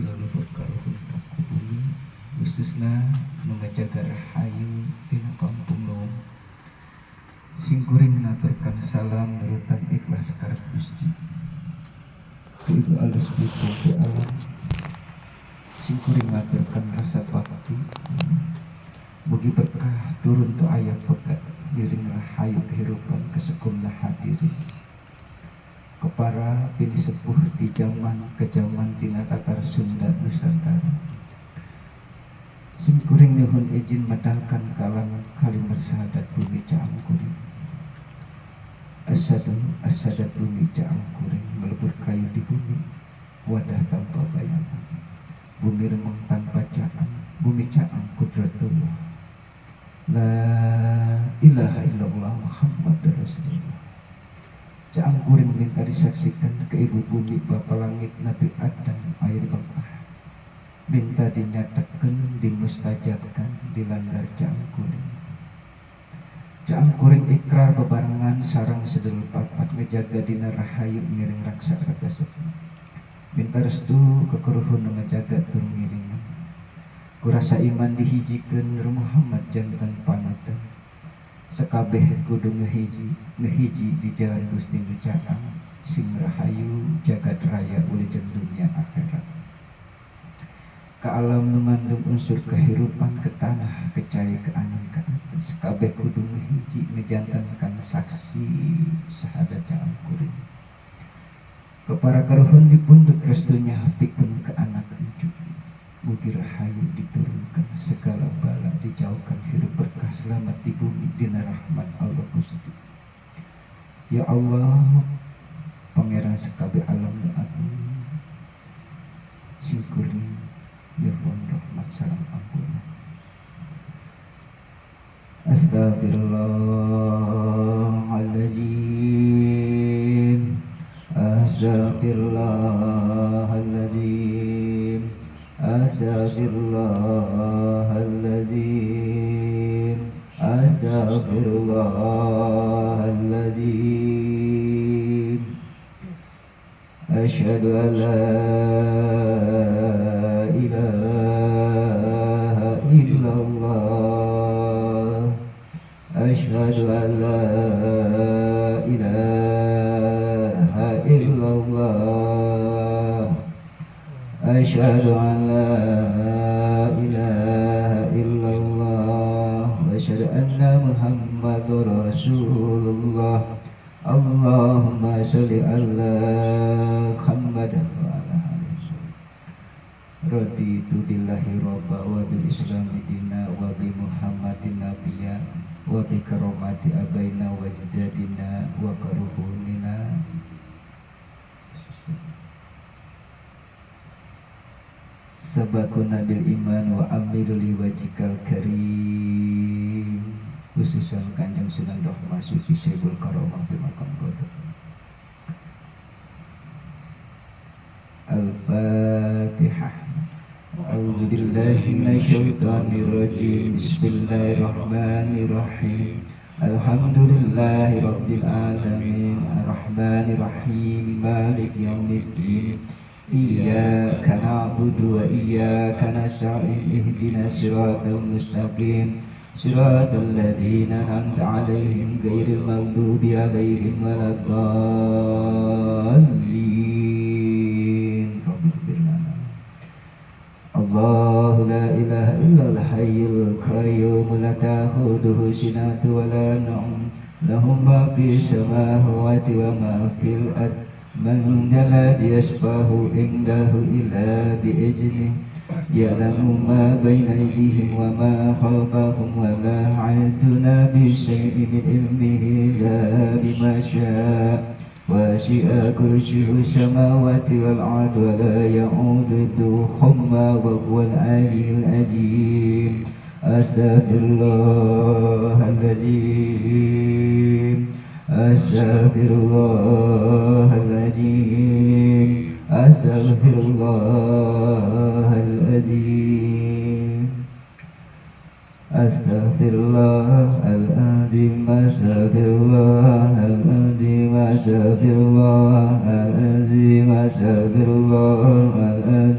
leluhur kaluhur ku bumi khususna mengajaga rahayu tina kampung Lom sing kuring ngaturkan salam nurutan ikhlas karep Gusti ku ibu alus bitung ku alam sing kuring ngaturkan rasa bakti mugi berkah turun tu ayah pekat giring rahayu kehidupan kesekumna hadirin kepara pilih sepuh di zaman ke zaman tina tatar Sunda Nusantara sing kuring nuhun izin medalkan kalangan kalimat syahadat bumi caang kuring asadat bumi caang kuring melebur kayu di bumi wadah tanpa bayangan bumi remeng tanpa caang bumi caang kudratullah la ilaha illallah Muhammad Rasulullah caang kuring minta disaksikan ke ibu bumi bapa langit Nabi Adam air berkah minta dinyatakan dimustajabkan dilanggar caang kuring ikrar bebarengan sarang sedulur papat ngejaga dina rahayu ngiring raksa raga sepi minta restu kekeruhun ngejaga tur ngiringan kurasa iman dihijikeun Nur Muhammad jantan panutan sekabeh kudu ngehiji di jalan Gusti nu caang sing rahayu jagat raya uli jeung dunia akhirat ka alam nu ngandung unsur kehirupan ke tanah ke cai ke angin ke atas kabeh kudu ngehiji ngejantankan saksi syahadat caang kuring kepara karuhun dipunduk restunya hapikeun ke anak cucu mugi rahayu diturunkan segala bala dijauhkan hirup berkah selamat di bumi dina rahmat Allah Gusti ya Allah pangeran sekabeh alam nu agung sing kuring nyuwun rahmat salam ampun Astaghfirullahaladzim Astaghfirullahaladzim Astaghfirullahaladzim Astaghfirullahaladzim Asyhadu an la ilaha illallah Asyhadu an la ilaha illallah Asyhadu an la ilaha illallah wa asyhadu anna Muhammadur Rasulullah Allahumma sholli ala Muhammad wa ala alihi raditu billahi rabba wa bil islami dina wa bi Muhammadin nabiyya wa bi karamati abaina wa ajdadina wa karuhunina sabakuna bil iman wa amilu liwajikal karim khususan Kanjeng Sunan Rahmah Suci Syekhul Karamah di makam Qadar Al-Fatihah A'udzu billahi minasyaitonir rajim Bismillahirrahmanirrahim Alhamdulillahi rabbil alamin Arrahmanir rahim Maliki yaumiddin Iyyaka na'budu wa iyyaka nasta'in ihdinas siratal mustaqim siratal ladzina an'amta 'alaihim ghairil maghdubi 'alaihim waladdallin. Allahu la ilaha illal hayyul qayyum la ta'khudhuhu sinatun wa la nawm lahu ma fis samawati wa ma fil ardh Man jala yashfahu indahu illa bi'ijnih Ya'lamu ma bayna aydihim wa ma khalfahum wa la 'aduna bi syai'in min ilmihi illa bima syaa' wasi'a kursiyyuhu samawati wal ardh wa la ya'uduhu hifdhuhuma wa huwal 'aliyyul 'azim Astaghfirullahaladzim Astaghfirullahaladzim Astaghfirullahaladzim Astaghfirullahaladzim Astaghfirullahaladzim Astaghfirullahaladzim Astaghfirullahaladzim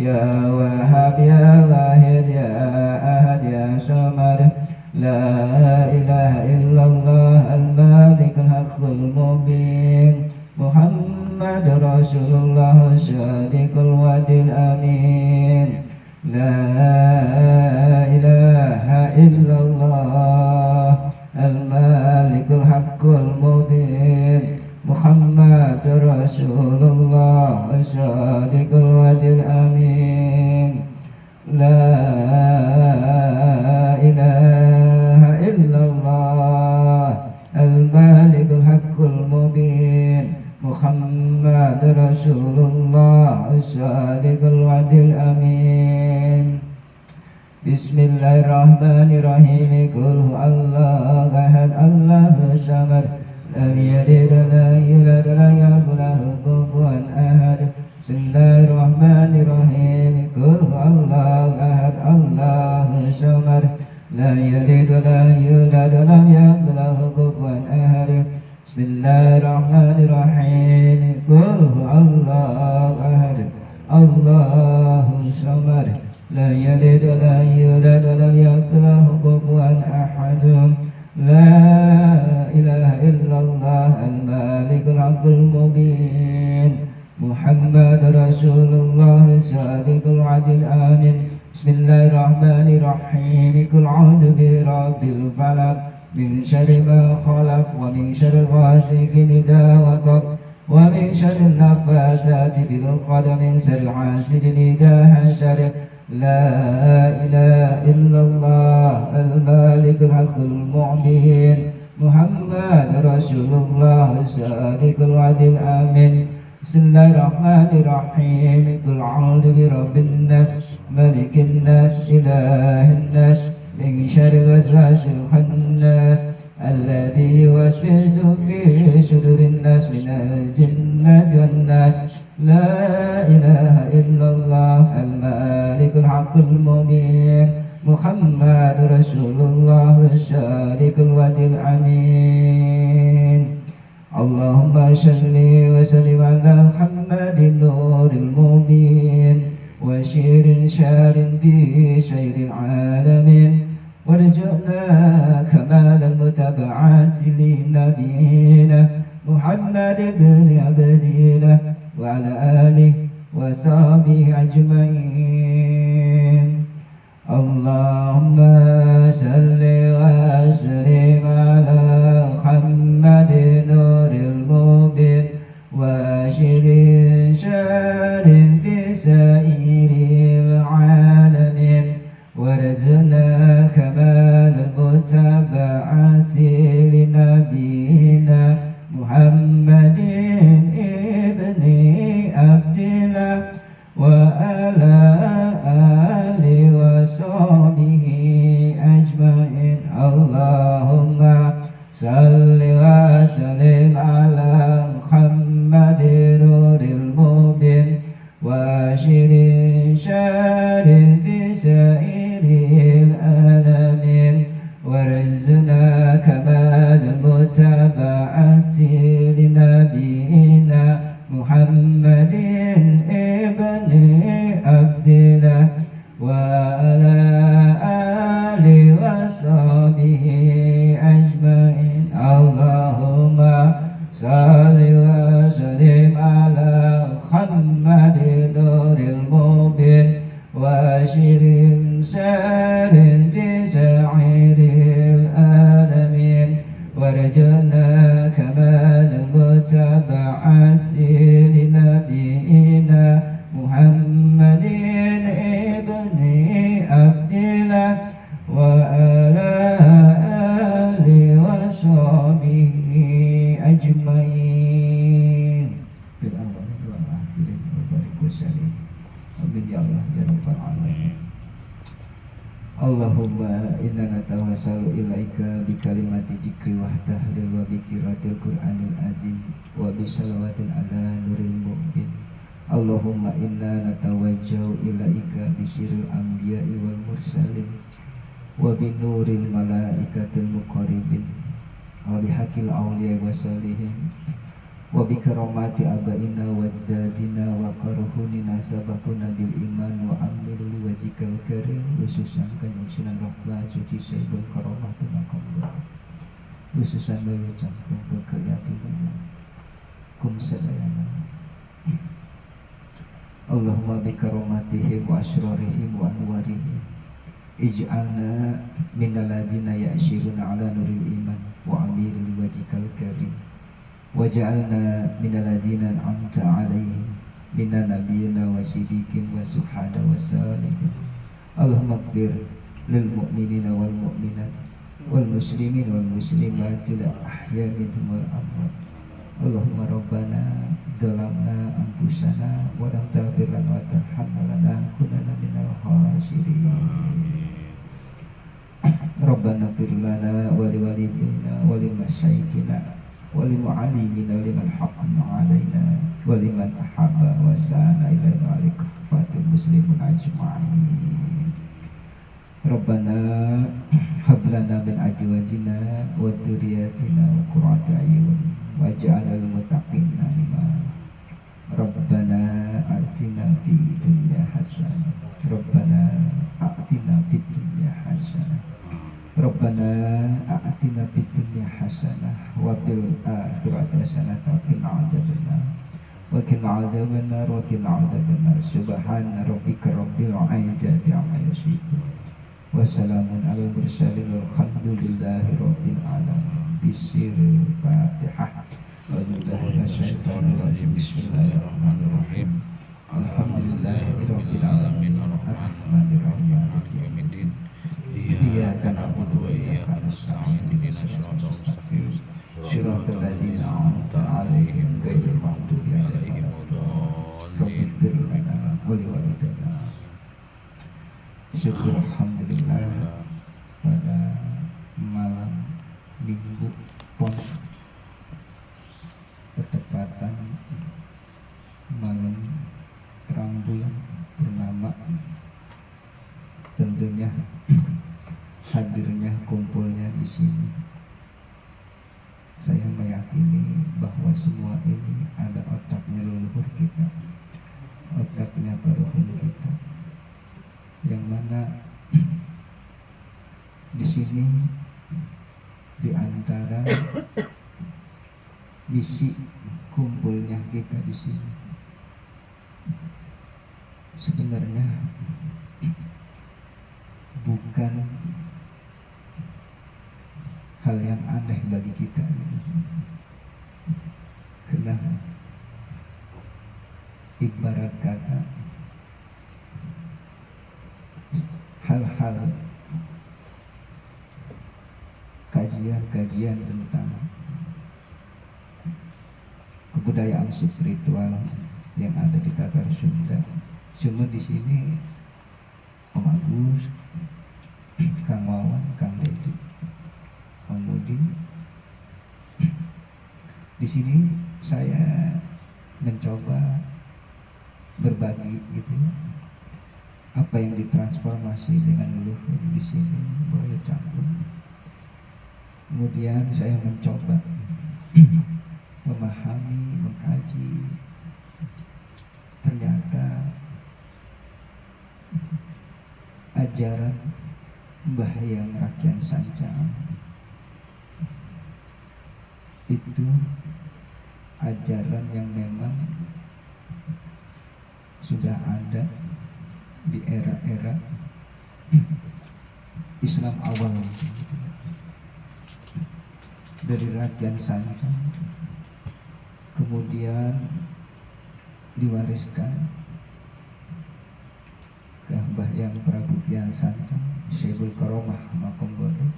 Ya Wahhab ya wahid ya ahad ya samad. La ilaha illallah al-malikul haqqul mubin. Muhammad Rasulullah syadiqul wadil amin. La ilaha illallah al-malikul haqqul mubin. Muhammad Rasulullah syadiqul wadil amin. La ilaha illallah al-malikul haqqul mubin. Muhammad Rasulullah syadiqul wadil amin. Bismillahirrahmanirrahim. Qul huwallahu ahad Allahus samad. Lam yalid wa lam yulad wa lam yakul lahu kufuwan ahad. Bismillahirrahmanirrahim. Qul huwallahu ahad Allahus samad. Lam yalid wa lam yulad wa lam yakul lahu kufuwan ahad. Bismillahirrahmanirrahim. Qul huwallahu ahad Allahus samad. Lam yalid wa lam yulad wa lam yakul lahu kufuwan ahad. La ilaha illallah al-malikul haqqul mubin. Muhammad Rasulullah syadiqul wadil amin. Bismillahirrahmanirrahim. Qul a'udzu birabbil falaq min syarri ma khalaq wa min syarri ghasiqin idza waqab wa min syarri naffasati bil 'uqad wa min syarri hasidin idza hasad. La ilaha illallah al-malikul haqqul mubin. Muhammad Rasulullah syadiqul wadil amin. Bismillahirrahmanirrahim. Qul a'udzu birabbin nas malikin nas ilahin nas min syarril waswasil khannas alladzi yuwaswisu fi sudurin nas minal jinnati wan nas. La ilaha illallah al-malikul haqqul mubin. Muhammad Rasulullah syadiqul wadil amin. Allahumma shalli wa sallim ala Muhammadin nuril mubin wa syirin syarin fi syairil alamin. Warzuqna kamalal mutaba'ati li nabiyina Muhammad ibn Abdillah wa ala alihi wa sahbihi ajma'in. Allahumma salli wa sallim ala Muhammadin nuril mubin wa syirin syarin fi sairil alamin. Warzuqna kamalal mutaba'ati li nabiyina Muhammadin ibni Abdillah wa ala alihi wa sahbihi ajma'in. Allahumma salli wa sallim ala Muhammadin nuril mubin wa syirin syarin fi sairil alamin. Warzuqna kamalal mutaba'ati li nabiyina Muhammadin ibni Abdillah wa ala alihi wa sahbihi ajma'in. Allahumma salli wa sallim ala Muhammadin nuril mubin wa syirin syarin fi sairil alamin. Warzuqna kamalal mutaba'ati li nabiyina Muhammadin ibni Abdillah wa ala alihi wa sahbihi ajma'in. Bil awwal wal akhir wa barik wa sallim. Amin ya Allah ya rabbal alamin. Allahumma inna natawassalu ilaika bi kalimati dzikri wa tahlil wa bi qiraatil qur'anil azim wa bi shalawatin ala nuril mu'min. Allahumma inna natawajjahu ilaika bi sirril anbiya'i wal mursalin wa bi nuril malaikatil muqarribin wa bi haqqil awliya wa salihin wa bi karamati abaina wazdadina wa karuhunina sabakuna bil iman wa amilu li wajikal karim khususan kanjeng Sunan Rahma suci Sayyidul Karomatul Makamullah khususan beliau cangkung keyakinan kum sadayana Allahumma bi karomatihim wa asrarihim wa anwarihim ij'alna minal ladzina ya'shiruna ala nuril iman wa amilu li wajikal karim waj'alna minal ladzina an'amta 'alaihim minan nabiyina wa siddiqin wa suhada wa salihin Allahumma ighfir lil mu'minina wal mu'minat wal muslimin wal muslimat al ahya minhum wal amwat Allahumma rabbana dhalamna anfusana wa lam taghfir lana wa tarhamna kunana minal khasirin Rabbana ighfir lana wa liwalidayna wa limasyayikhina wa limu'allimina wa liman haqqana 'alaina wa liman ahabba wa sa'ana ila dzalika fatil muslimin ajma'in Rabbana hab lana min azwajina wa dhurriyyatina qurrata a'yun waj'alna lil muttaqina imama Rabbana atina fid dunya hasanah Rabbana atina fid dunya hasanah Rabbana atina fid dunya hasanah wa fil akhirati hasanah wa qina adzabannar wa qina adzabannar wa qina adzabannar subhana rabbika rabbil izzati amma yasifun wa salamun alal mursalin walhamdulillahi rabbil alamin bismillahil fatihah bismillahirrahmanirrahim alhamdulillahirabbil alamin arrahmanirrahim maliki yaumiddin iyyaka na'budu wa iyyaka nasta'in ihdinas siratal mustaqim siratal ladzina an'amta 'alaihim ghairil maghdubi 'alaihim waladdallin syukur alhamdulillah pada malam minggu pon ketepatan malam terang bulan purnama tentunya hadirnya kumpulnya di sini saya meyakini bahwa semua ini ada otaknya leluhur kita otaknya paruhun kita yang mana di sini di antara misi kumpulnya kita di sini sebenarnya bukan hal yang aneh bagi kita karena ibarat kata hal-hal kajian-kajian tentang kebudayaan spiritual yang ada di Tatar Sunda. Cuma di sini Om Agus, Kang Wawan, Kang Dedi, Om Budi. Di sini saya mencoba berbagi gitu ya. Apa yang ditransformasi dengan leluhur di sini boleh campur. Kemudian saya mencoba memahami, mengkaji. Ternyata ajaran Mbah Hyang Rakyan Sancang itu ajaran yang memang sudah ada di era-era Islam awal dari Rakyan Sancang, kemudian diwariskan ke Mbah Hyang Prabu Hyang Sancang Syekhul Karomah Makombodo.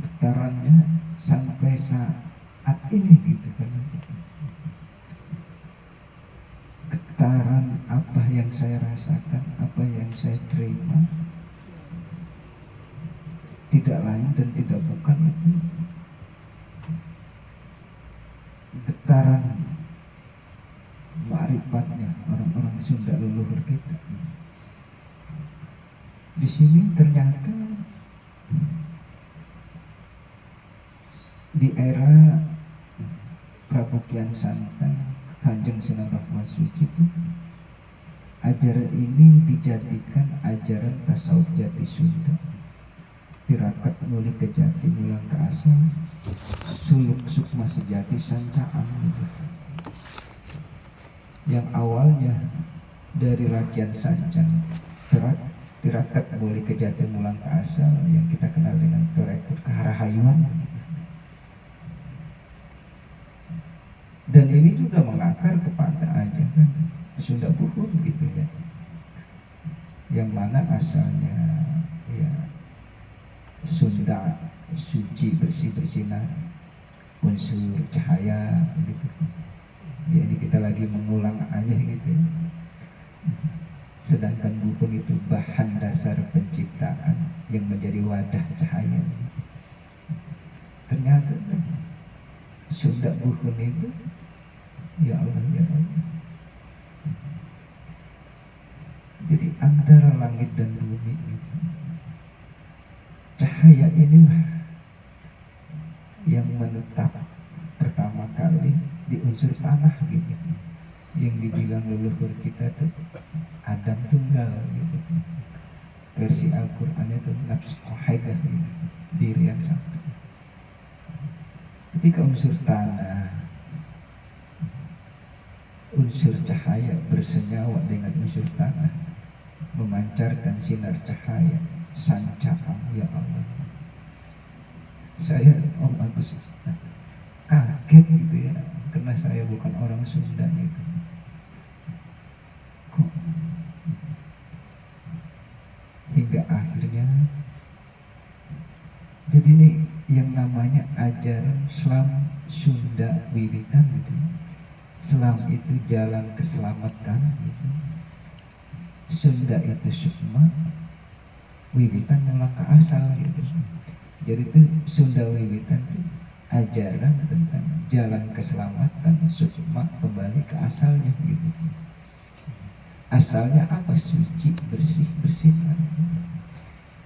Getarannya sampai saat ini gitu kan. Getaran apa yang saya rasakan, apa yang saya terima, tidak lain dan tidak bukan itu getaran ma'rifatnya orang-orang Sunda leluhur kita. Di sini ternyata era Pramukian Santang Kanjeng Sunan Rahmat Suci itu, ajaran ini dijadikan ajaran tasawuf jati Sunda, tirakat mulih ke jati mulang ke asal, suluk sukma sejati sancaan gitu. Yang awalnya dari rakyat sancang tirakat mulih ke jati mulang ke asal yang kita kenal dengan torekut keharahayuan. Dan ini juga mengakar kepada ajaran Sunda Buhur gitu ya, yang mana asalnya ya Sunda suci bersih bersinar unsur cahaya gitu. Jadi kita lagi mengulang aja gitu ya. Sedangkan buku itu bahan dasar penciptaan yang menjadi wadah cahaya. Ternyata Sunda Buhur itu ya Allah ya Allah. Jadi antara langit dan bumi itu, cahaya inilah yang menetap pertama kali di unsur tanah gitu. Yang dibilang leluhur kita tuh Adam tunggal gitu. Versi Al-Quran itu nafsu wahidah gitu, diri yang satu. Ketika unsur tanah, unsur cahaya bersenyawa dengan unsur tanah, memancarkan sinar cahaya sancaan ya Allah. Saya Om Agus kaget gitu ya, karena saya bukan orang Sunda gitu. Kok hingga akhirnya jadi ini yang namanya ajaran Islam Sunda Wiwitan gitu. Islam itu jalan keselamatan gitu. Sunda itu sukma, wiwitan mulang ke asal gitu. Jadi itu Sunda Wiwitan itu ajaran tentang jalan keselamatan, sukma kembali ke asalnya gitu. Asalnya apa? Suci, bersih, bersinar.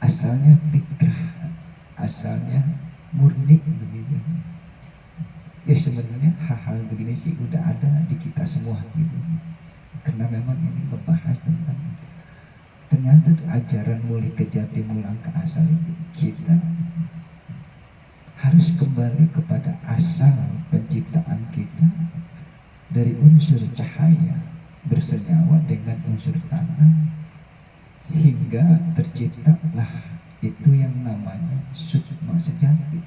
Asalnya fikrah, asalnya murni begitu. Ya sebenarnya hal-hal begini sih udah ada di kita semua gitu. Karena memang ini membahas tentang ternyata ajaran mulih ke jati mulang ke asal itu, kita harus kembali kepada asal penciptaan kita dari unsur cahaya bersenyawa dengan unsur tanah hingga terciptalah itu yang namanya sukma sejati,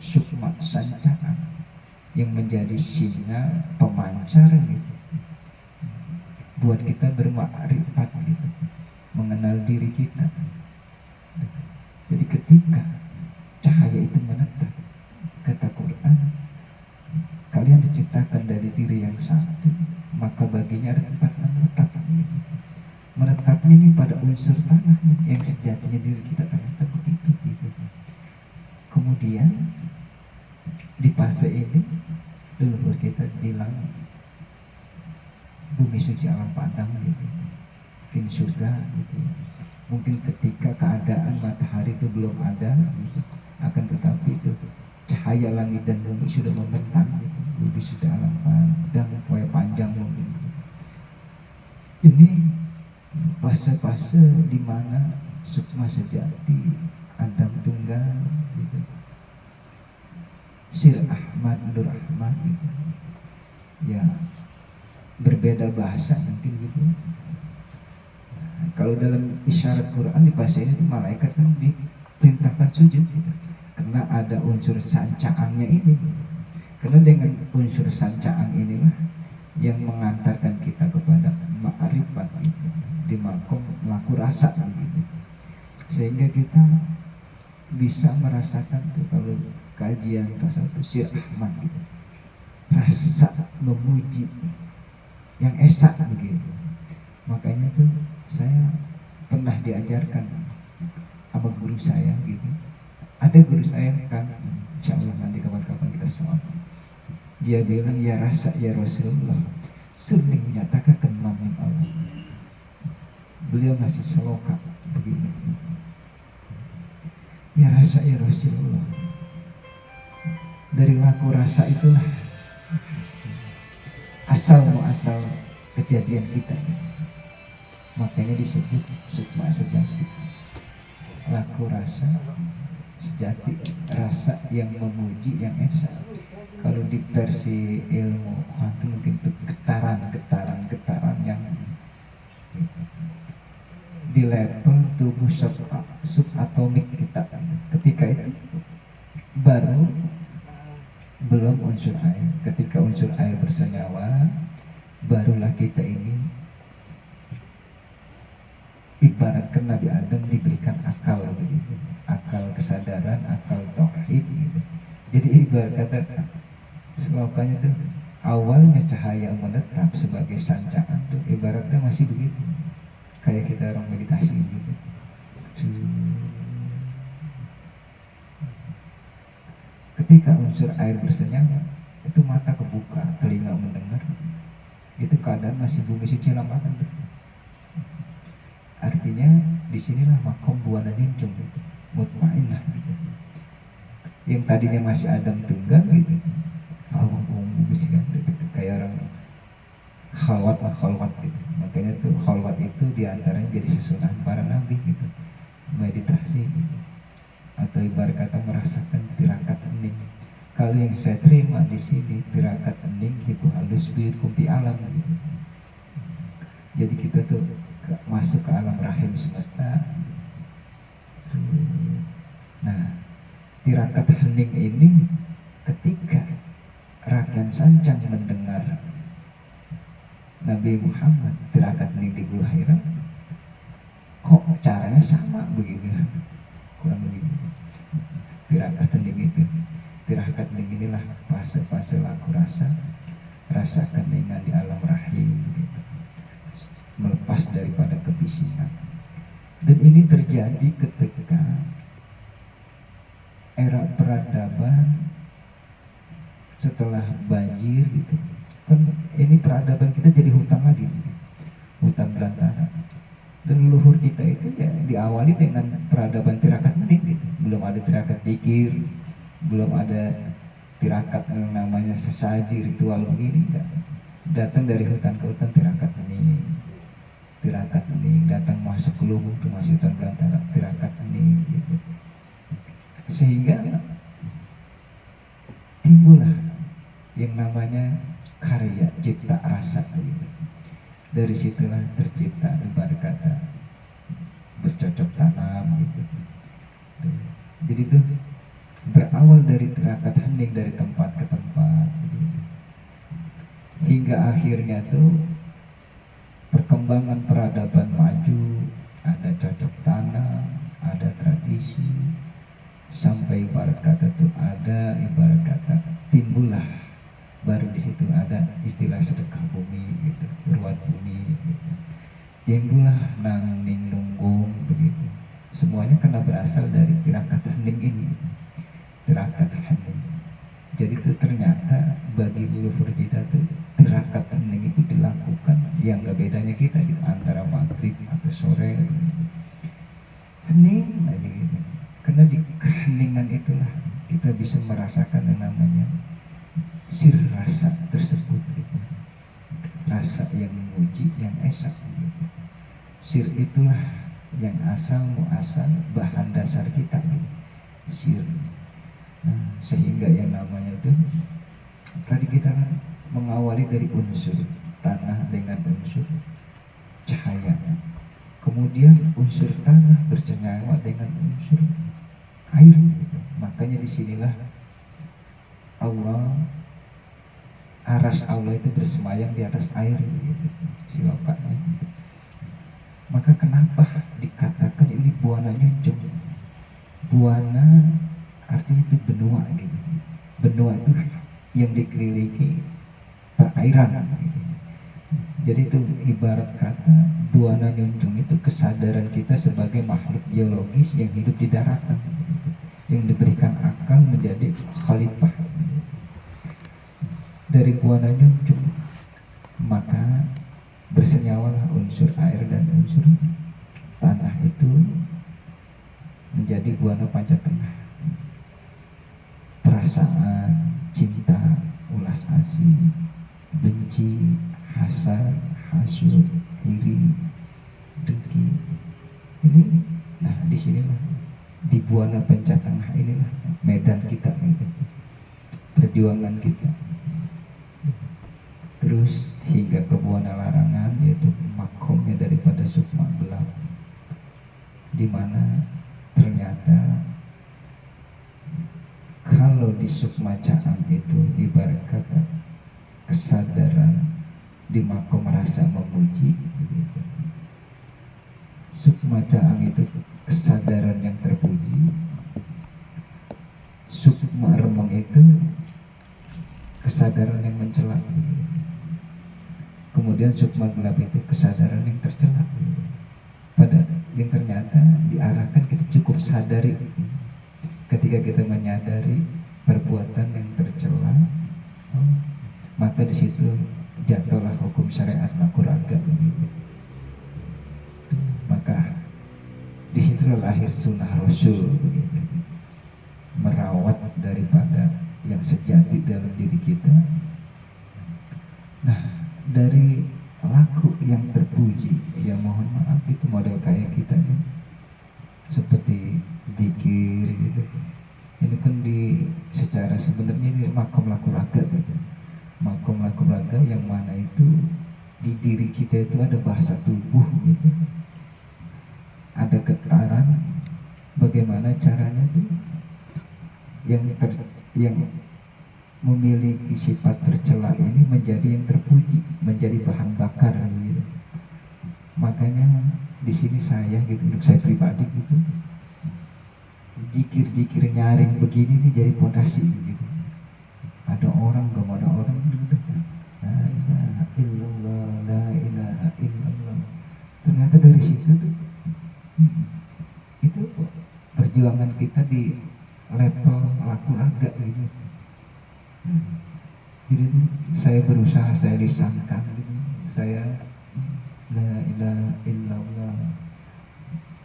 sukma sancaan yang menjadi sinyal pemancar gitu, buat kita bermakrifat gitu, mengenal diri kita. Jadi ketika cahaya itu menetap, kata Quran, kalian diciptakan dari diri yang satu, maka baginya ada tempat menetap. Menetapnya ini pada unsur tanah yang sejatinya diri kita ternyata begitu gitu. Kemudian di fase ini leluhur kita bilang bumi suci alam padang gitu, mungkin surga gitu. Mungkin ketika keadaan matahari itu belum ada gitu, akan tetapi itu cahaya langit dan bumi sudah membentang gitu. Bumi sudah alam padang, poe panjang mungkin. Ini fase-fase di mana sukma sejati, Adam tunggal gitu. Sir Ahmad, Nur Ahmad gitu. Ya berbeda bahasa mungkin gitu. Kalau dalam isyarat Quran di fase ini malaikat kan diperintahkan sujud gitu. Karena ada unsur sancaannya ini. Karena dengan unsur sancaan inilah yang mengantarkan kita kepada ma'rifat gitu, di makom laku rasa gitu. Sehingga kita bisa merasakan tuh kalau kajian tasawuf Syekh Ahmad gitu, rasa memuji yang esak begitu. Makanya tuh saya pernah diajarkan sama guru saya gitu. Ada guru saya kan, insya Allah nanti kapan-kapan kita semua. Dia bilang ya rasa ya Rasulullah, sering menyatakan kemampuan Allah. Beliau masih seloka begini. Ya rasa ya Rasulullah, Dari laku rasa itulah asal muasal kejadian kita. Makanya disebut sukma sejati. Laku rasa sejati, rasa yang memuji, yang esa. Kalau di versi ilmu itu mungkin itu getaran yang di level tubuh subatomik kita. Ketika itu baru belum unsur air. Ketika unsur air bersenyawa, barulah kita ini ibaratkan Nabi Adam diberikan akal begitu. Akal kesadaran, akal tauhid gitu. Jadi ibarat kata selopanya tuh awalnya cahaya menetap sebagai sancaan tuh ibaratnya masih begitu. Kayak kita orang meditasi gitu. Ketika unsur air bersenyawa, itu mata kebuka, telinga mendengar. Itu keadaan masih bumi suci lambatan. Artinya disinilah makom buana junjung gitu, mutmainnah gitu. Yang tadinya masih Adam tunggal gitu, gitu. Kayak orang khalwat gitu. Makanya tuh khalwat itu diantaranya jadi susunan para nabi gitu, meditasi gitu. Atau ibarat kata merasakan tirakat hening. Kalau yang saya terima di sini tirakat hening itu halus kumpi alam gitu. Jadi kita tuh masuk ke alam rahim semesta. Nah, tirakat hening ini ketika rakyat sancang mendengar Nabi Muhammad tirakat hening di Gua Hira, kok caranya sama begitu, kurang begitu. Tirakat hening itu, tirakat hening inilah fase-fase laku rasa keningan di alam rahim gitu, melepas daripada kebisikan. Dan ini terjadi ketika era peradaban setelah banjir gitu. Kan ini peradaban kita jadi hutan lagi, hutan belantara. Dan leluhur kita itu ya diawali dengan peradaban tirakat hening gitu. Belum ada tirakat zikir, belum ada tirakat yang namanya sesaji ritual begini enggak. Datang dari hutan ke hutan tirakat hening datang masuk ke lubuk ke masih hutan belantara tirakat hening gitu. Sehingga timbullah yang namanya karya cipta rasa gitu. Dari situlah tercipta ibarat kata bercocok tanam gitu. Jadi itu berawal dari tirakat hening dari tempat ke tempat gitu. Hingga akhirnya tuh perkembangan peradaban maju, ada cocok tanam, ada tradisi, sampai ibarat kata tuh ada ibarat kata timbullah baru di situ ada istilah sedekah bumi gitu, berbuat bumi gitu. Timbullah nang ning nunggung begitu. Semuanya kena berasal dari tirakat hening ini, tirakat hening. Jadi itu ternyata bagi leluhur kita tuh tirakat hening itu dilakukan yang gak bedanya kita gitu, antara maghrib atau sore gitu. Hening aja gitu. Karena di keheningan itulah kita bisa merasakan yang namanya sir rasa tersebut gitu. Rasa yang memuji, yang esa gitu. Sir itulah yang asal muasal bahan dasar kita gitu. Sir. Nah, sehingga yang namanya itu tadi kita mengawali dari unsur tanah dengan unsur cahaya. Kemudian unsur tanah bersenyawa dengan unsur air gitu. Makanya disinilah aras Allah itu bersemayam di atas air gitu, silapatnya. Maka kenapa dikatakan ini buana nyuncung? Buana artinya itu benua gitu. Benua itu yang dikelilingi perairan gitu. Jadi itu ibarat kata buana nyuncung itu kesadaran kita sebagai makhluk biologis yang hidup di daratan gitu, yang diberikan akal menjadi khalifah dari buana nyuncung. Maka bersenyawalah unsur air dan unsur tanah itu menjadi buana panca tengah. Perasaan, hasad, hasud, iri, dengki. Ini, nah di sinilah di Buana Pencatengah inilah medan kita, gitu. Perjuangan kita. Terus hingga ke Buana Larangan, yaitu makomnya daripada Sukma Gelap, di mana ternyata kalau di Sukma Caang itu ibarat kata kesadaran di makom rasa memuji, gitu. Sukma Caang itu kesadaran yang terpuji, Sukma Remeng itu kesadaran yang mencela, kemudian Sukma Gelap itu kesadaran yang tercela. Pada yang ternyata diarahkan kita cukup sadari. Ketika kita menyadari perbuatan yang tercela, maka di situ jatuhlah hukum syariat makuraga. Maka di situ lahir sunnah Rasul, begitu. Merawat daripada yang sejati dalam diri kita. Nah, dari laku yang terpuji, ya mohon maaf itu model kayak kita nih, seperti zikir gitu. Ini pun di secara sebenarnya ini makom laku raga, gitu. Makom laku raga yang mana itu di diri kita itu ada bahasa tubuh, gitu. Ada getaran, bagaimana caranya tuh yang memiliki sifat tercela ini menjadi yang terpuji, menjadi bahan bakar, gitu. Makanya di sini saya gitu, untuk saya pribadi gitu, jikir nyaring begini nih jadi fondasi, gitu. Ada orang, gak ada orang gitu, la ilaha illallah, la ilaha illallah. Ternyata dari situ tuh, itu perjuangan kita di level laku raga, gitu. Jadi saya berusaha, saya disangka, gitu. Saya la ilaha illallah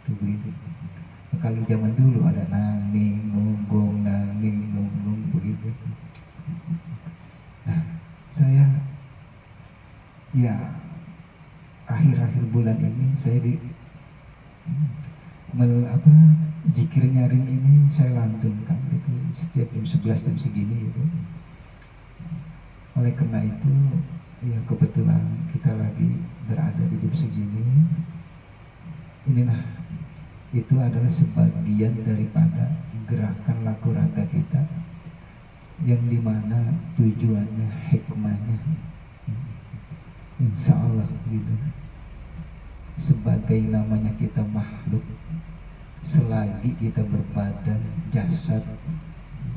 tuh, gitu. Kalau zaman dulu ada nanging nunggung begitu. Nah, saya ya akhir-akhir bulan ini saya zikir nyaring ini saya lantunkan itu setiap jam 11 jam segini gitu. Oleh karena itu ya kebetulan kita lagi berada di jam segini. Inilah itu adalah sebagian daripada gerakan laku raga kita, yang dimana tujuannya, hikmahnya, insya Allah gitu, sebagai namanya kita makhluk, selagi kita berbadan jasad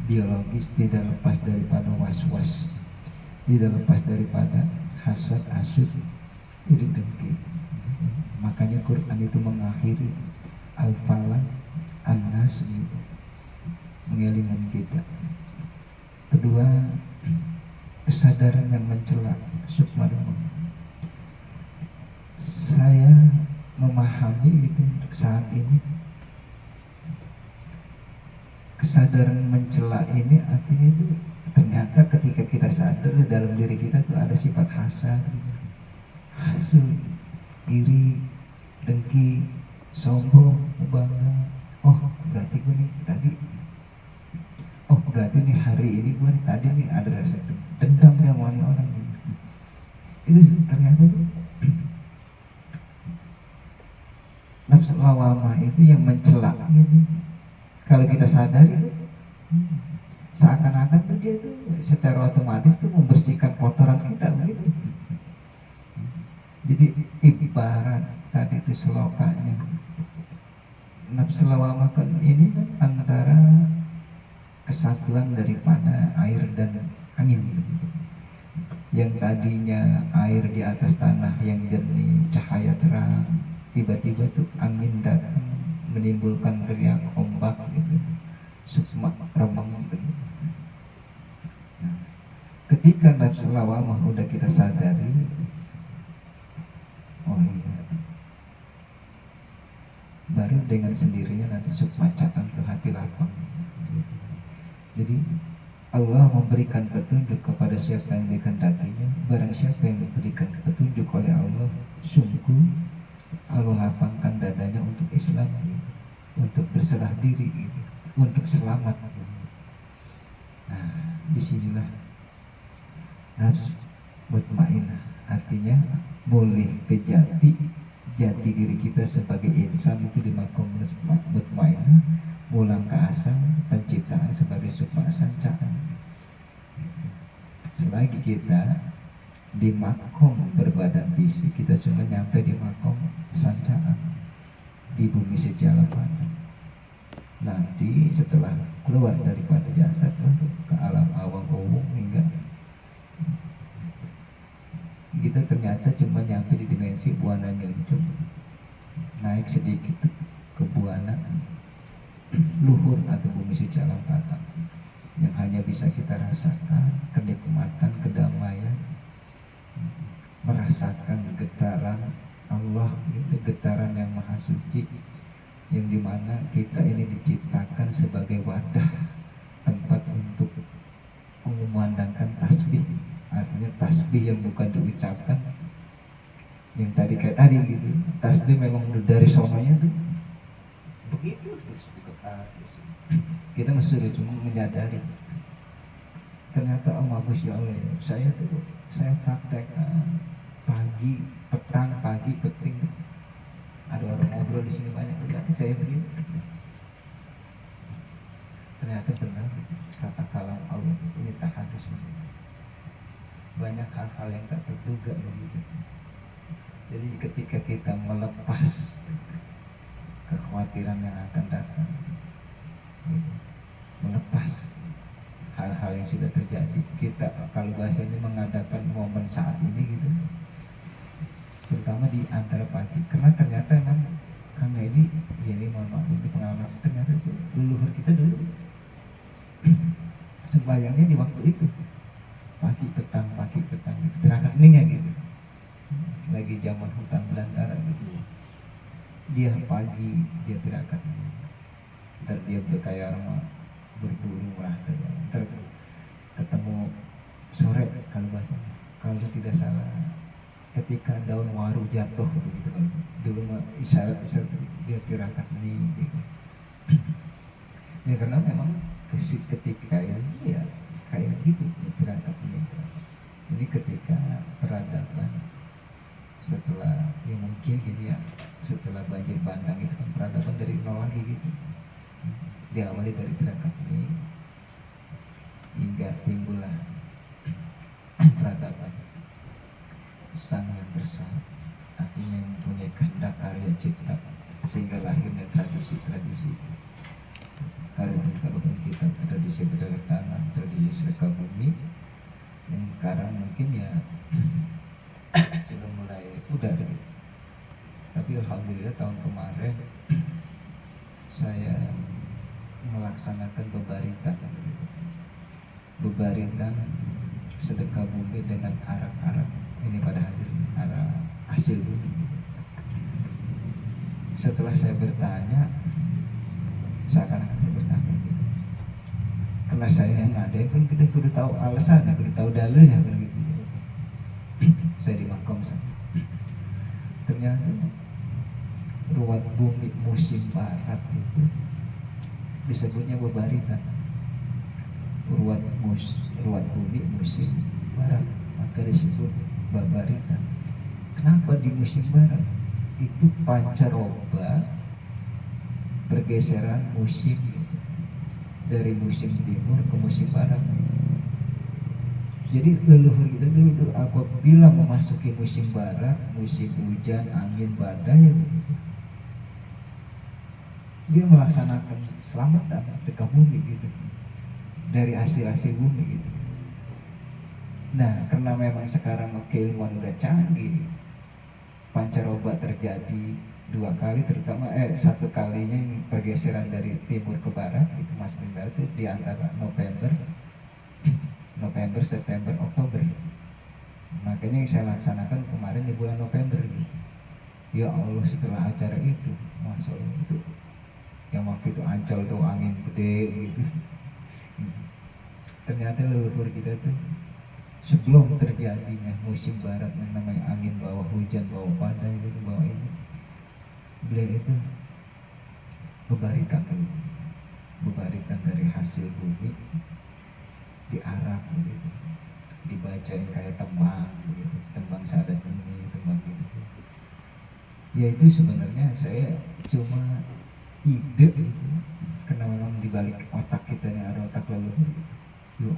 biologis, tidak lepas daripada was-was, tidak lepas daripada hasad, hasud, iri, dengki. Makanya Quran itu mengakhiri Al-Falaq, An-Nas, mengingatkan kita. Kedua, kesadaran yang mencela, Sukma Remeng. Saya memahami itu saat ini, kesadaran mencela ini artinya itu ternyata ketika kita sadar dalam diri kita itu ada sifat hasad, hasud, iri, dengki, sombong, bangga. Oh berarti gue nih tadi, oh berarti nih hari ini gue nih tadi nih ada rasa dendam yang sama orang ini. Itu ternyata tuh nafsu lawamah itu yang mencela gitu. Kalau kita sadari itu seakan-akan tuh dia tuh secara otomatis tuh membersihkan kotoran kita begitu. Jadi ibarat tadi itu selokanya, nafsu lawamah kan ini kan antara kesatuan daripada air dan angin. Yang tadinya air di atas tanah yang jernih, cahaya terang, tiba-tiba tuh angin datang menimbulkan riak ombak gitu, Sukma Remeng gitu. Nah, ketika nafsu lawamah udah kita sadari, oh iya, baru dengan sendirinya nanti Sukma Caang ke hati lapang. Jadi Allah memberikan petunjuk kepada siapa yang dikehendakinya. Barang siapa yang diberikan petunjuk melapangkan dadanya untuk Islam, untuk berserah diri, untuk selamat. Nah, disinilah harus mutmainah, artinya boleh ke jati diri kita sebagai insan itu di makom mutmainah, pulang ke asal penciptaan sebagai sukma sancaan. Selagi kita di makom berbadan fisik, kita sudah nyampe di makom sancaan di bumi sejalan pandang. Nanti setelah keluar daripada jasad ke alam awam umum, hingga kita ternyata cuma nyampe di dimensi buana nyuncung, naik sedikit ke buana luhur atau bumi sejalan pandang, yang hanya bisa kita rasakan kenikmatan, kedamaian, merasakan getaran Allah, itu getaran yang maha suci, yang dimana kita ini diciptakan sebagai wadah, tempat untuk mengumandangkan tasbih. Artinya tasbih yang bukan diucapkan, yang tadi kayak tadi gitu, tasbih memang dari sononya tuh begitu terus kita mesti cuma menyadari ternyata bagus ya Allah, saya praktek pagi petang, pagi peting, ada orang ngobrol di sini banyak, berarti saya begini. Ternyata benar kata kalam Allah ini tahadus, banyak hal-hal yang tak terduga begitu. Jadi ketika kita melepas kekhawatiran yang akan datang, melepas hal-hal yang sudah terjadi, kita kalau bahasanya mengadakan momen saat ini gitu, terutama di antara pagi, karena ternyata emang Kang Edi, jadi mohon maaf untuk pengalaman, ternyata itu leluhur kita dulu sembayangnya di waktu itu pagi petang gitu, terakat hening gitu, lagi zaman hutan belantara gitu, dia pagi dia terakat hening, ntar dia kayak orang berburu lah, ntar ketemu sore kalau bahasanya, kalau tidak salah ketika daun waru jatuh begitu, dulu isyarat dia tirakat nih gitu. Ya karena memang ketika ya kayak gitu tirakat ini. Jadi ketika peradaban setelah mungkin gini ya, setelah banjir bandang itu kan peradaban dari nol lagi gitu, diawali dari tirakat ini hingga timbullah peradaban sang yang besar, artinya yang mempunyai kehendak karya cipta, sehingga lahirnya tradisi-tradisi karun kita, tradisi berdarah tanah, tradisi sedekah bumi, yang sekarang mungkin ya sudah mulai udah deh. Tapi alhamdulillah tahun kemarin saya melaksanakan bebaritan sedekah bumi dengan arak-arak ini pada hasil bumi. Setelah saya bertanya, seakan-akan saya bertanya gitu, karena saya yang ada kan kita kudu tahu alasannya, kudu tahu dalilnya begitu. Saya di makom sana, ternyata ruang bumi musim barat itu disebutnya bebaritan. Ruang bumi musim barat, maka disebut bebaritan. Kenapa di musim barat? Itu pancaroba, pergeseran musim dari musim timur ke musim barat. Jadi leluhur kita dulu apabila memasuki musim barat, musim hujan, angin, badai, dia melaksanakan selamatan dekat bumi gitu, dari hasil-hasil bumi gitu. Nah, karena memang sekarang keilmuan udah canggih, pancaroba terjadi 2 kali, terutama satu kalinya ini pergeseran dari timur ke barat itu Mas Benda, itu di antara November, September, Oktober. Makanya yang saya laksanakan kemarin di bulan November gitu. Ya Allah, setelah acara itu, Masya Allah, itu yang waktu itu Ancol tuh angin gede gitu. Ternyata leluhur kita tuh sebelum terjadinya musim barat yang namanya angin bawa hujan, bawa badai gitu, bawa ini, beliau itu bebarikan dari hasil bumi diarah gitu, dibacain kayak tembang gitu, tembang sadat ini, tembang gitu. Ya itu sebenarnya saya cuma ide gitu, karena memang dibalik otak kita ini ada otak leluhur gitu. Yo,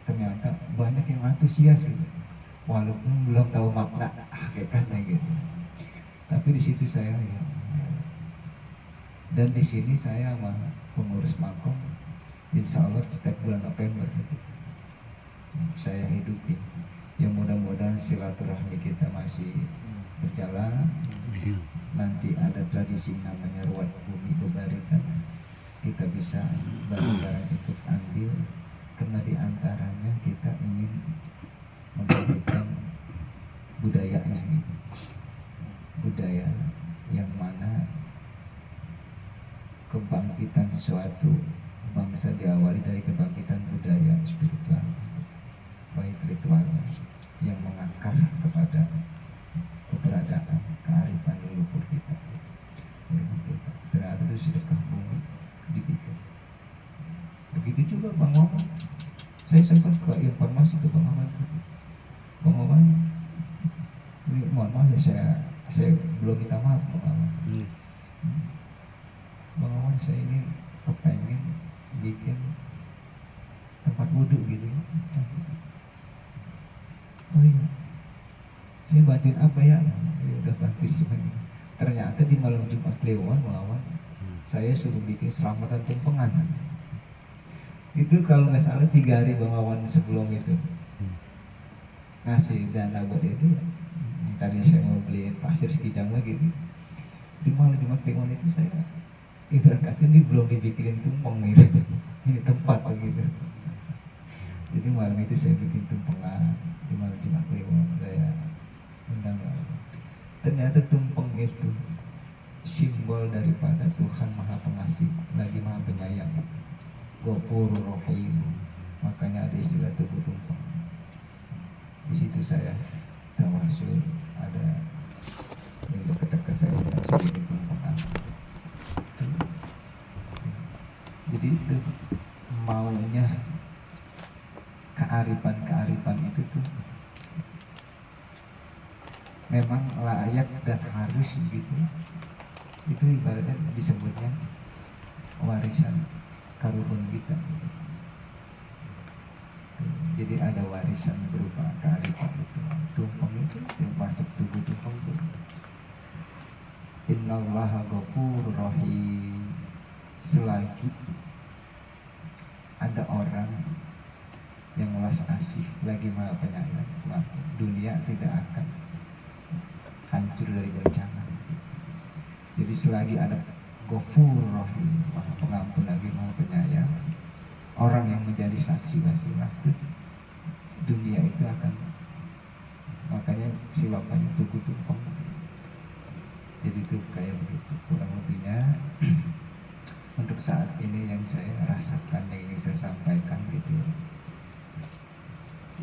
ternyata banyak yang antusias gitu, walaupun belum tahu makna hakikatnya gitu. Tapi di situ saya ya, dan di sini saya sama pengurus makom, insya Allah setiap bulan November gitu, saya hidupin. Ya mudah-mudahan silaturahmi kita masih berjalan. Nanti ada tradisi namanya ruat bumi bebarikan, kita bisa bareng-bareng ikut andil, karena diantaranya kita ingin memberikan budayanya gitu. Budaya yang mana kebangkitan suatu bangsa diawali dari kebangkitan budaya spiritual, baik ritual yang mengakar kepada keberadaan kearifan leluhur kita. Ternyata itu sedekah bumi dibikin. Begitu juga Bang Wawan. Saya sempat ke informasi ke Bang Wawan. Bang Wawan, ini mohon maaf ya, saya belum minta maaf Bang Wawan. Bang Wawan, saya ini kepengen bikin tempat wudhu gitu. Oh iya, saya bantuin apa ya? Ya udah bantuin semuanya. Ternyata di malam Jumat Kliwon Bang Wawan, saya suruh bikin selamatan tumpengan. Itu kalau nggak salah 3 hari Bang Wawan sebelum itu ngasih dana buat itu ya. Tadi saya mau beli pasir sekijang lagi gitu. Di malam Jumat Kliwon itu saya ibaratnya ini belum dibikinin tumpeng gitu, ini tempat begitu. Jadi malam itu saya bikin tumpengan di malam Jumat Kliwon, saya undang. Ternyata tumpeng itu simbol daripada Tuhan Maha Pengasih lagi Maha Penyayang, Ghafurur Rahim. Makanya ada istilah tubuh tumpeng. Di situ saya tawasul, ada yang dekat-dekat saya langsung bikin tumpengan. Jadi itu maunya kearifan itu tuh memang layak dan harus gitu. Itu ibaratnya disebutnya warisan karuhun kita. Jadi ada warisan berupa kearifan itu. Tumpeng itu yang masuk tubuh tumpeng itu. Innallaha ghafurur rahim. Selagi ada orang yang welas asih lagi Maha Penyayang, maka dunia tidak akan hancur dari goncangan. Jadi selagi ada Ghafurur Rahim, Maha Pengampun lagi Maha Penyayang, orang yang menjadi saksi wasilah dunia itu akan, makanya silapannya tubuh tumpeng. Jadi itu kayak begitu kurang lebihnya. Untuk saat ini yang saya rasakan, yang ingin saya sampaikan gitu,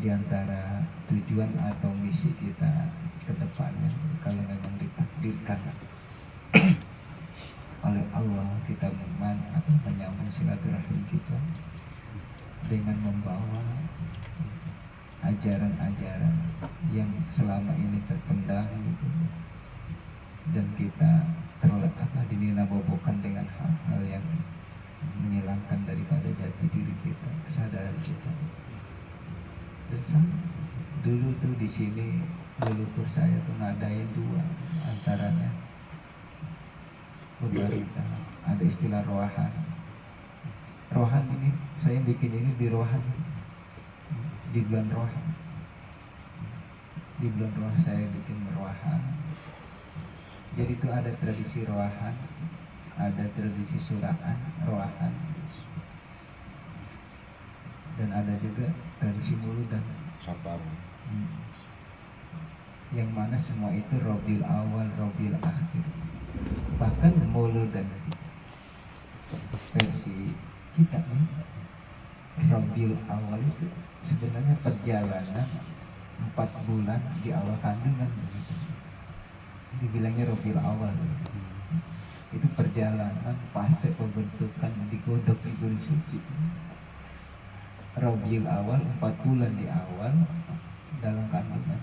di antara tujuan atau misi kita ke depannya, kalau memang ditakdirkan oleh Allah, kita atau menyambung silaturahim kita dengan membawa ajaran-ajaran yang selama ini terpendam gitu, dan kita dininabobokan dengan hal-hal yang menghilangkan daripada jati diri kita, kesadaran kita. Dan sama dulu tuh di sini leluhur saya tuh ngadain 2, antaranya beberapa ada istilah rohan. Rohan ini saya bikin ini di rohan, di bulan rohan. Di bulan rohan saya bikin rohan. Jadi itu ada tradisi rohan, ada tradisi suraan rohan, dan ada juga tradisi muludan sabar. Yang mana semua itu Rabiul Awal, Rabiul Akhir. Bahkan muludan versi kita nih, Rabiul Awal itu sebenarnya perjalanan 4 bulan di awal kandungan begitu. Jadi dibilangnya Rabiul Awal. Itu perjalanan fase pembentukan digodok di bulan suci. Rabiul Awal 4 bulan di awal dalam kandungan.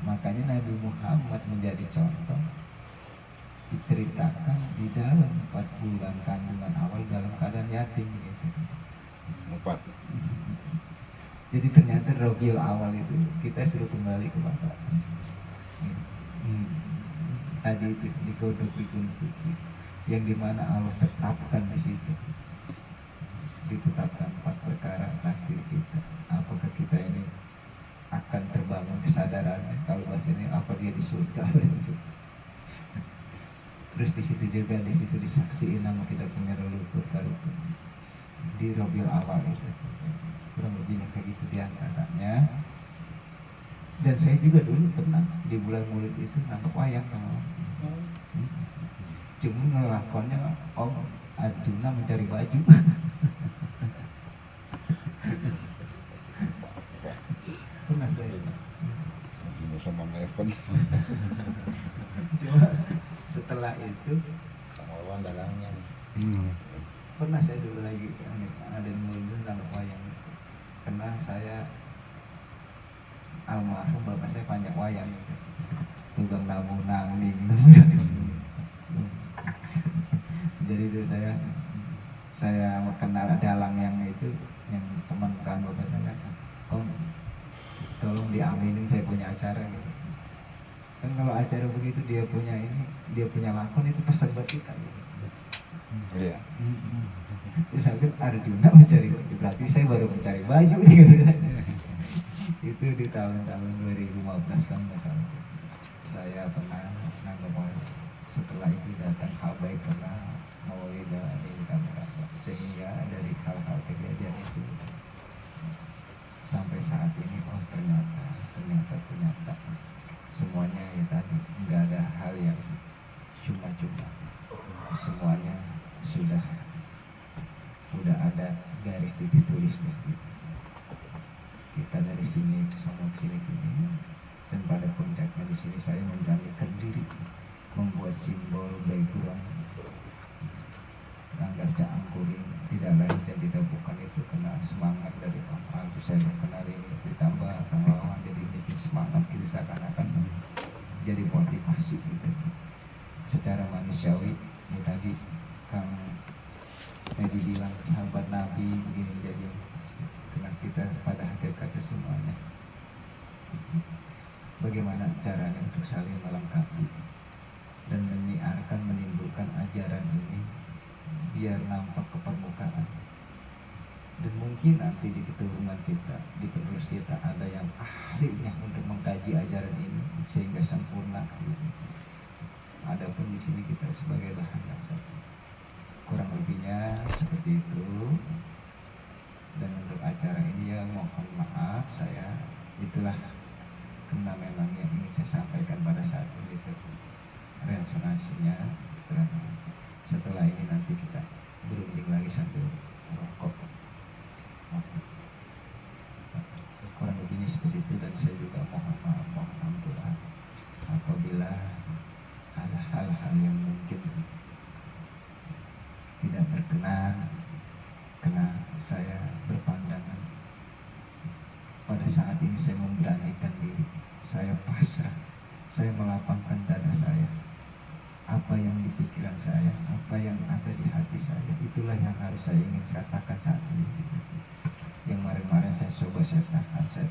Makanya Nabi Muhammad menjadi contoh, diceritakan di dalam 4 bulan kandungan awal dalam keadaan yatim gitu. 4. Jadi ternyata Rabiul Awal itu kita suruh kembali ke Bapak. Tadi itu digodok di bulan suci, yang dimana Allah tetapkan di situ, ditetapkan 4 perkara takdir kita. Apakah kita ini akan terbangun kesadarannya, kalau bahasa ini apa dia di surga, terus di situ juga disaksiin nama kita punya leluhur baru di Rabiul Awal itu, kurang lebihnya kayak gitu diantaranya. Dan saya juga dulu pernah di bulan Maulid itu nangkep wayang sama cuma ngelakonnya Om Arjuna mencari baju. Pernah saya sama Meven. Cuma setelah itu Lawan dalangnya. pernah saya dulu lagi ada Maulid nangkep wayang, karena saya almarhum bapak saya banyak wayang gitu. Tukang nabuh nangling. Jadi itu saya kenal dalang yang itu, yang teman kan bapak saya, Om tolong diaminin saya punya acara gitu. Kan kalau acara begitu dia punya lakon itu pesan buat kita gitu. Iya. Terus aku Arjuna mencari baju, berarti saya baru mencari baju gitu kan. Itu di tahun-tahun 2015 kan nggak salah. Saya pernah nangkep wayang. Setelah itu datang habaib pernah Maulid di kamera, sehingga dari hal-hal kejadian itu sampai saat ini ternyata semuanya ya tadi nggak ada hal yang cuma-cuma, semuanya sudah ada garis titik tulisnya. Kita dari sini sama sini dan pada puncaknya di sini saya memberanikan diri membuat simbol baikuran Langgar Caangkuring, tidak lain dan tidak bukan itu kena semangat dari Pak Agus. Saya kenal ini ditambah Kang Lawan, jadi ini semangat kita seakan-akan jadi motivasi gitu. Secara manusiawi ini tadi Kang Edi bilang sahabat Nabi begini, jadi karena kita pada hakikatnya semuanya bagaimana caranya untuk saling melengkapi dan menyiarkan, menimbulkan ajaran ini biar nampak ke permukaan. Dan mungkin nanti di keturunan kita, di penerus kita ada yang ahlinya untuk mengkaji ajaran ini sehingga sempurna. Adapun di sini kita sebagai bahan dasar. Kurang lebihnya seperti itu. Dan untuk acara ini ya mohon maaf saya itulah karena memang yang ingin saya sampaikan pada saat ini itu resonansinya. Setelah ini nanti kita berunding lagi sambil rokok. Kurang lebihnya seperti itu, dan saya juga mohon maaf, mohon ampun apabila ada hal-hal yang mungkin tidak berkenan karena saya berpandangan pada saat ini saya memberanikan diri, saya pasrah, saya melapangkan dada saya. Apa yang di pikiran saya, apa yang ada di hati saya, itulah yang harus saya ingin katakan saat ini. Yang kemarin-kemarin saya coba saya tahan, saya